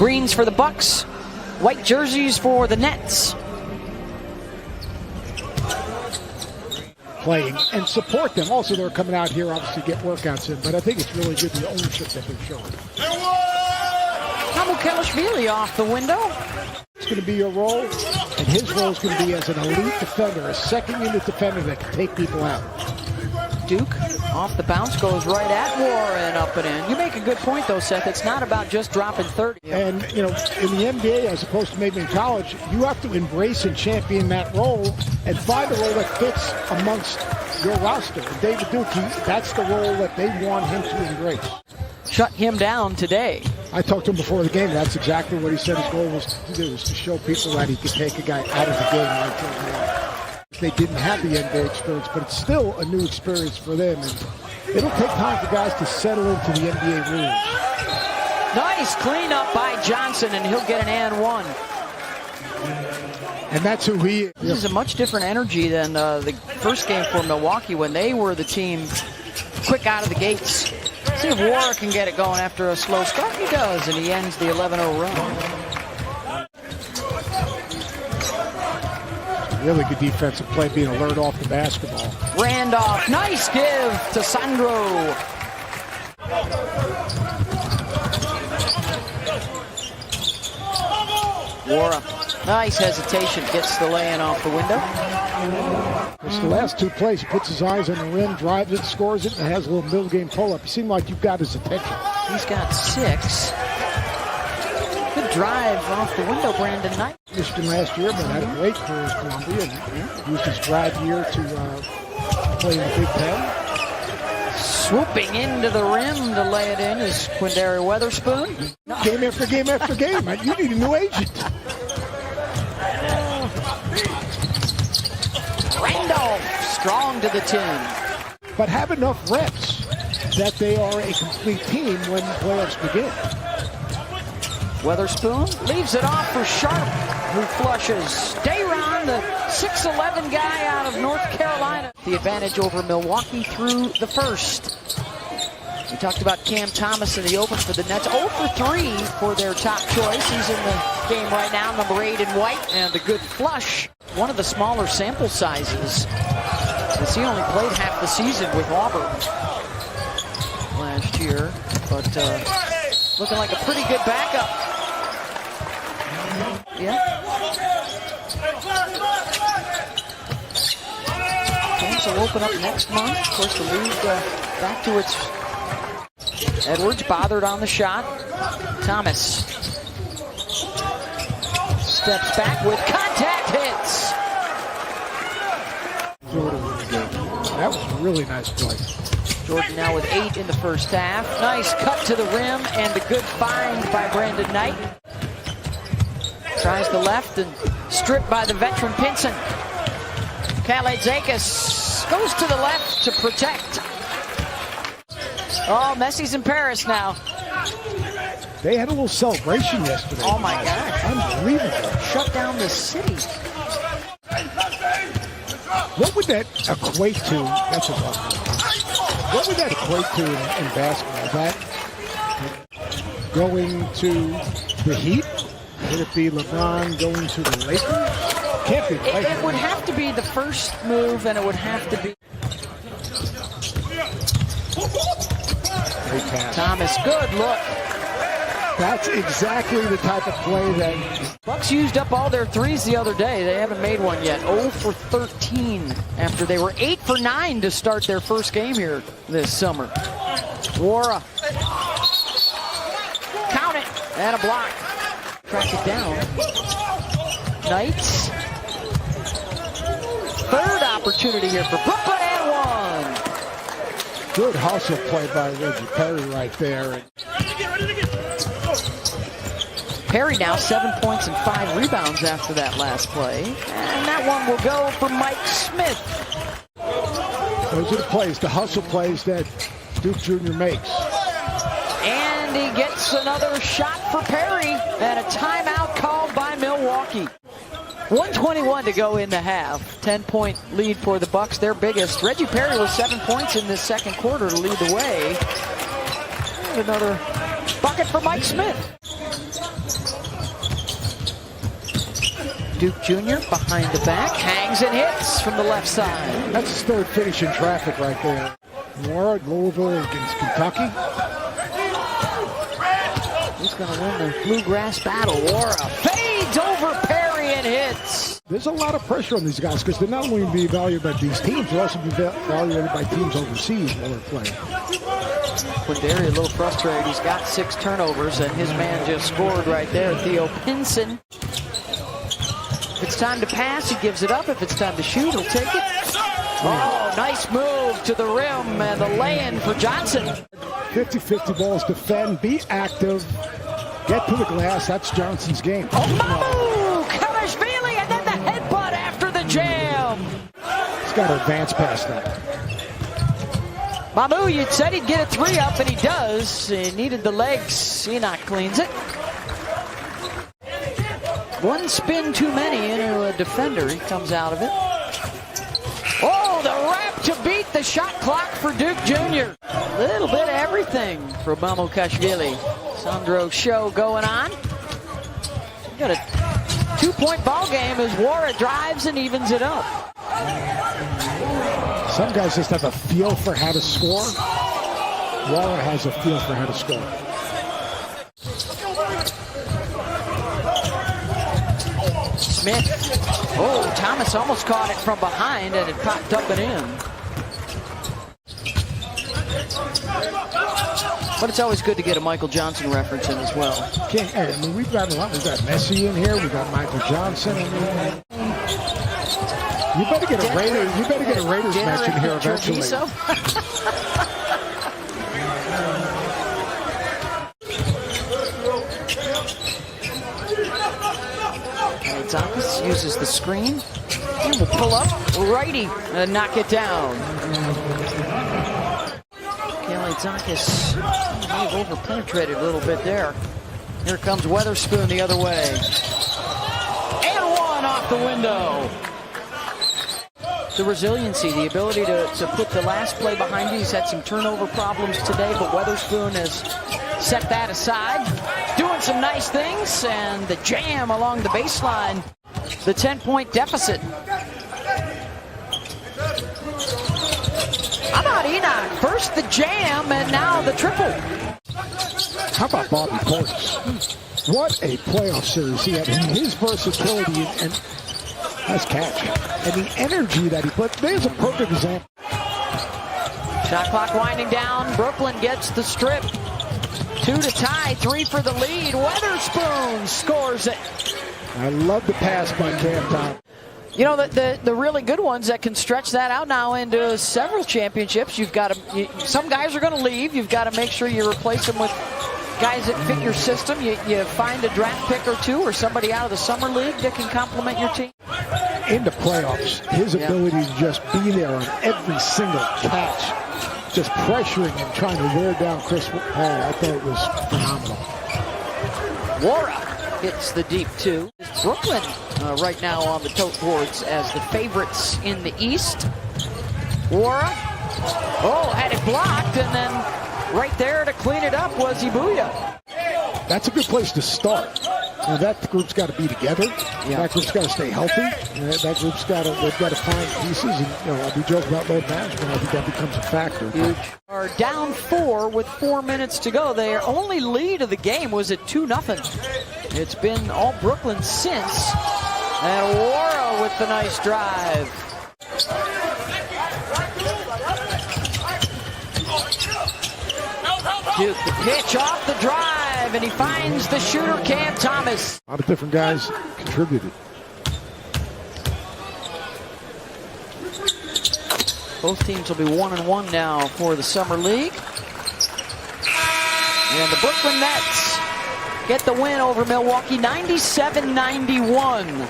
Greens for the Bucks, white jerseys for the Nets. Playing and support them. Also, they're coming out here obviously to get workouts in, but I think it's really good the ownership that they're showing. Samukelashvili off the window. It's going to be your role, and his role is going to be as an elite defender, a second-unit defender that can take people out. Duke off the bounce goes right at Warren, up and in. You make a good point though, Seth. It's not about just dropping 30. And you know, in the NBA as opposed to maybe in college, you have to embrace and champion that role and find a role that fits amongst your roster. And David Duke, that's the role that they want him to embrace. Shut him down today. I talked to him before the game. That's exactly what he said his goal was to do, was to show people that he could take a guy out of the game like Jordan. They didn't have the NBA experience, but it's still a new experience for them. And it'll take time for guys to settle into the NBA rules. Nice cleanup by Johnson, and he'll get an and one. And that's who he is. This is a much different energy than the first game for Milwaukee when they were the team quick out of the gates. See if Warren can get it going after a slow start. He does, and he ends the 11-0 run. Really good defensive play, being alert off the basketball. Randolph, nice give to Sandro. Wara, nice hesitation, gets the lay-in off the window. It's the last two plays. He puts his eyes on the rim, drives it, scores it, and has a little middle game pull-up. You seem like you've got his attention. He's got 6. Good drive off the window, Brandon Knight. Michigan last year, but had a great career at Columbia and used his grad year to play in the Big Ten. Swooping into the rim to lay it in is Quindary Weatherspoon. Game after game after game. You need a new agent. Randolph, strong to the 10. But have enough reps that they are a complete team when playoffs begin. Weatherspoon leaves it off for Sharp, who flushes. Dayron, the 6'11" guy out of North Carolina. The advantage over Milwaukee through the first. We talked about Cam Thomas in the open for the Nets. 0 for 3 for their top choice. He's in the game right now, number 8 in white. And a good flush. One of the smaller sample sizes, as he only played half the season with Auburn last year. But looking like a pretty good backup. Yeah. Games will open up next month. Of course, the league back to its... Edwards bothered on the shot. Thomas steps back with contact, hits. That was a really nice play. Jordan now with 8 in the first half. Nice cut to the rim and a good find by Brandon Knight. Tries the left and stripped by the veteran Pinson. Kalaitzakis goes to the left to protect. Oh, Messi's in Paris now. They had a little celebration yesterday. Oh my gosh. Unbelievable. Shut down the city. What would that equate to? That's a rough one. What would that equate to in basketball? That going to the Heat? Would it be LeBron going to the Lakers? Can't be. It would have to be the first move, and it would have to be. Great pass. Thomas, good look. That's exactly the type of play that... Bucks used up all their threes the other day. They haven't made one yet. 0 for 13 after they were 8 for 9 to start their first game here this summer. Wara. Count it. And a block. Track it down. Knights. Third opportunity here for Brooklyn and 1. Good hustle play by Reggie Perry right there. Perry now 7 points and 5 rebounds after that last play. And that one will go for Mike Smith. Those are the plays, the hustle plays that Duke Jr. makes. And he gets another shot for Perry. And a timeout called by Milwaukee. 1:21 to go in the half. 10-point lead for the Bucks, their biggest. Reggie Perry with 7 points in this second quarter to lead the way. And another bucket for Mike Smith. Duke Jr. behind the back, hangs and hits from the left side. That's his third finish in traffic right there. Mora, Louisville against Kentucky. Who's going to win the bluegrass battle? Wara fades over Perry and hits. There's a lot of pressure on these guys because they're not only going to be evaluated by these teams, they're also be evaluated by teams overseas while they're playing. Quindary a little frustrated. He's got 6 turnovers, and his man just scored right there. Theo Pinson. If it's time to pass, he gives it up. If it's time to shoot, he'll take it. Oh, nice move to the rim and the lay-in for Johnson. 50-50 balls, defend, be active, get to the glass. That's Johnson's game. Oh, Kamashvili, and then the headbutt after the jam. He's got to advance past that. Mamu, you said he'd get a 3 up, and he does. He needed the legs. Enoch cleans it. One spin too many into a defender. He comes out of it. Oh, the wrap to beat the shot clock for Duke Jr. A little bit of everything for Mamukashvili. Sandro show going on. We got a 2-point ball game as Wara drives and evens it up. Some guys just have a feel for how to score. Wara has a feel for how to score. Smith. Oh, Thomas almost caught it from behind and it popped up and in. But it's always good to get a Michael Johnson reference in as well. I mean, we've got a lot. We've got Messi in here. We've got Michael Johnson. I mean, you better get a Raiders. You better get a Raiders match in here eventually. Zakis uses the screen and will pull up righty and knock it down. Kelly Zakis may have over-penetrated a little bit there. Here comes Weatherspoon the other way. And one off the window. The resiliency, the ability to put the last play behind you. He's had some turnover problems today, but Weatherspoon has set that aside. Doing some nice things, and the jam along the baseline. The 10-point deficit. How about Enoch? First the jam, and now the triple. How about Bobby Portis? What a playoff series he had. His versatility and nice catch. And the energy that he put. There's a perfect example. Shot clock winding down. Brooklyn gets the strip. 2 to tie, 3 for the lead. Weatherspoon scores it. I love the pass by Cam Thomas. You know, the really good ones that can stretch that out now into several championships. You've got to. Some guys are going to leave. You've got to make sure you replace them with guys that fit your system. You find a draft pick or two or somebody out of the summer league that can complement your team. In the playoffs, his ability to just be there on every single catch, just pressuring and trying to wear down Chris Paul, I thought it was phenomenal. Wara hits the deep 2. Brooklyn right now on the tote boards as the favorites in the East. Wara, had it blocked, and then right there to clean it up was Ibuya. That's a good place to start. Now that group's got to be together. Yeah. That group's got to stay healthy. That group's got to find pieces. And we joke about load management. I think that becomes a factor. Huge. Are down 4 with 4 minutes to go. Their only lead of the game was at 2-0. It's been all Brooklyn since. And Wara with the nice drive. Duke, the pitch off the drive, and he finds the shooter, Cam Thomas. A lot of different guys contributed. Both teams will be 1-1 now for the Summer League. And the Brooklyn Nets get the win over Milwaukee, 97-91.